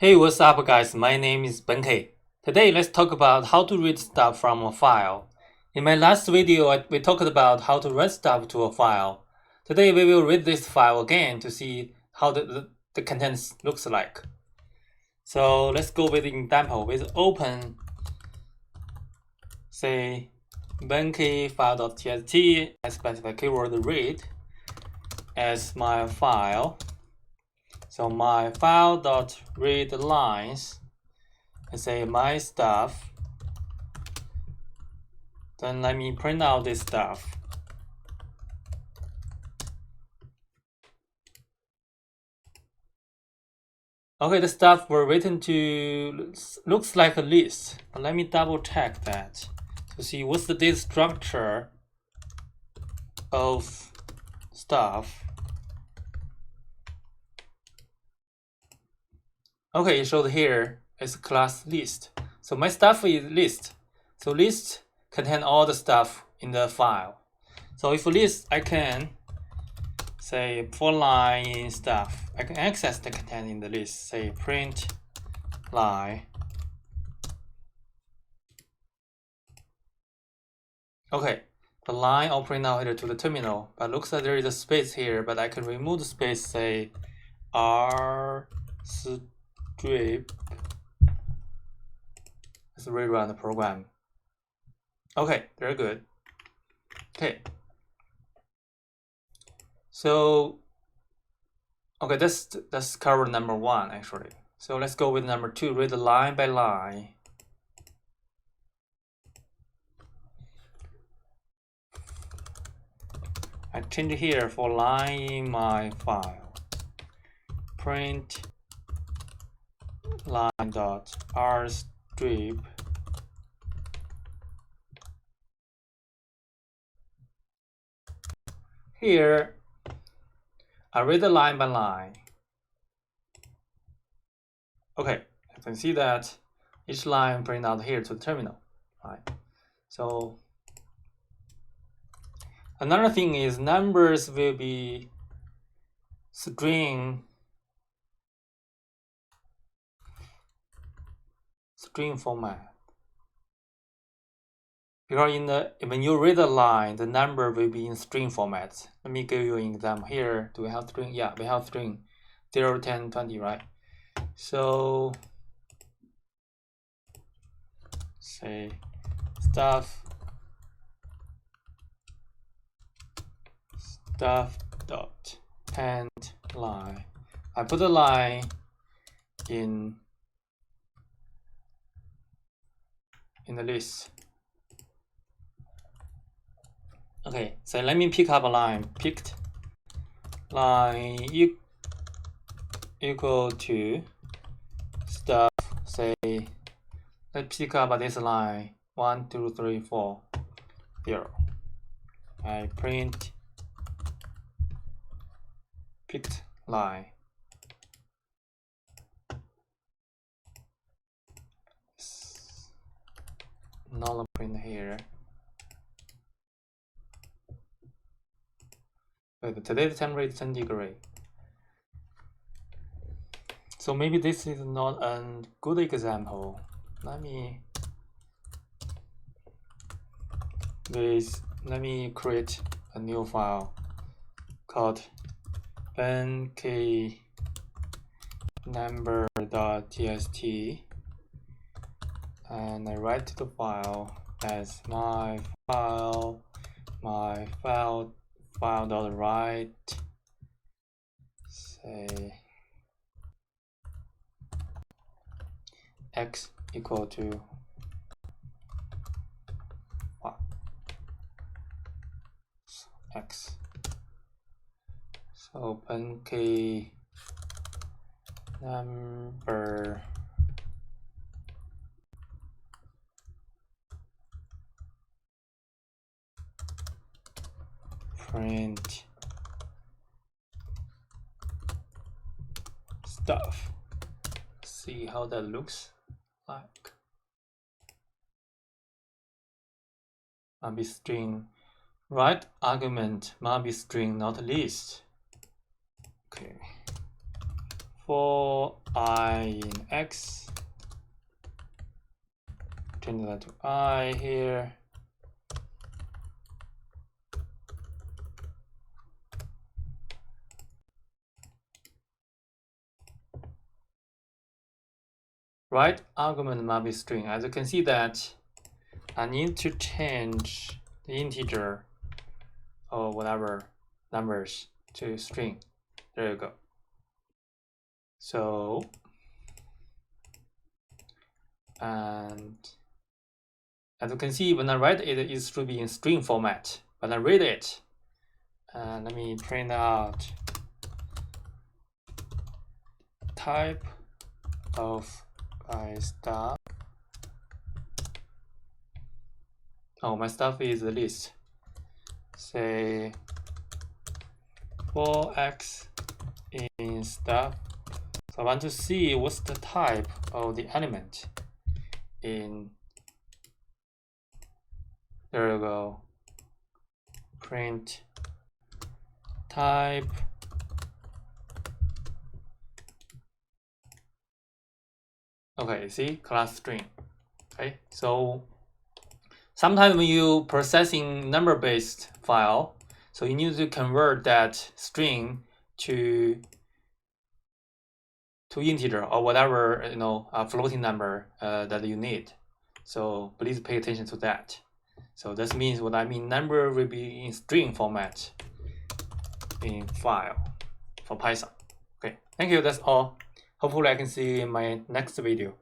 Hey, what's up guys? My name is Benkei. Today let's talk about how to read stuff from a file. In my last video, we talked about how to write stuff to a file. Today we will read this file again to see how the contents looks like. So let's go with an example with open, say, Benkei file.txt. I specify keyword read as my file. So my file.read lines, I say my stuff. Then let me print out this stuff. Okay, the stuff were written to looks like a list, but let me double check that to see what's the data structure of stuff. Okay, it showed here it's class list. So my stuff is list. So list contain all the stuff in the file. So if list, I can say for line stuff. I can access the content in the list. Say print line. Okay, the line I'll print out here to the terminal, but looks like there is a space here, but I can remove the space, say R strip. Let's rerun the program. Okay, very good. Okay. So, okay, that's cover number one actually. So let's go with number two, read line by line. I change here for line in my file. Print line dot R strip. Here, I read the line by line. Okay, you can see that each line print out here to the terminal, right? So another thing is numbers will be string format. Because when you read a line, the number will be in string format. Let me give you an example here. Do we have string? Yeah, we have string 0, 10, 20, right? So say stuff dot append line. I put the line in the list. Okay, so let me pick up a line. Picked line equal to stuff. Say let's pick up this line 1, 2, 3, 4, 0. I print picked line. Null print here. Wait, today's temperature is 10 degrees. So maybe this is not a good example. Let me create a new file called benkei number.txt, and I write to the file as my file.write, say x equal to what? X. So benkei number print stuff. See how that looks like. Must be string. Right argument must be string, not list. Okay. for I in X, change that to I here. Right argument must be string. As you can see that I need to change the integer or whatever numbers to string. There you go. So, and as you can see, when I write it, it should be in string format. When I read it, let me print out type of my stuff. Oh, my stuff is the list. Say for X in stuff. So I want to see what's the type of the element in. There you go. Print type. Okay, see, class string. Okay, so sometimes when you processing number-based file, so you need to convert that string to integer or whatever, you know, a floating number that you need. So please pay attention to that. So this means what I mean, number will be in string format in file for Python. Okay, thank you. That's all. Hopefully I can see you in my next video.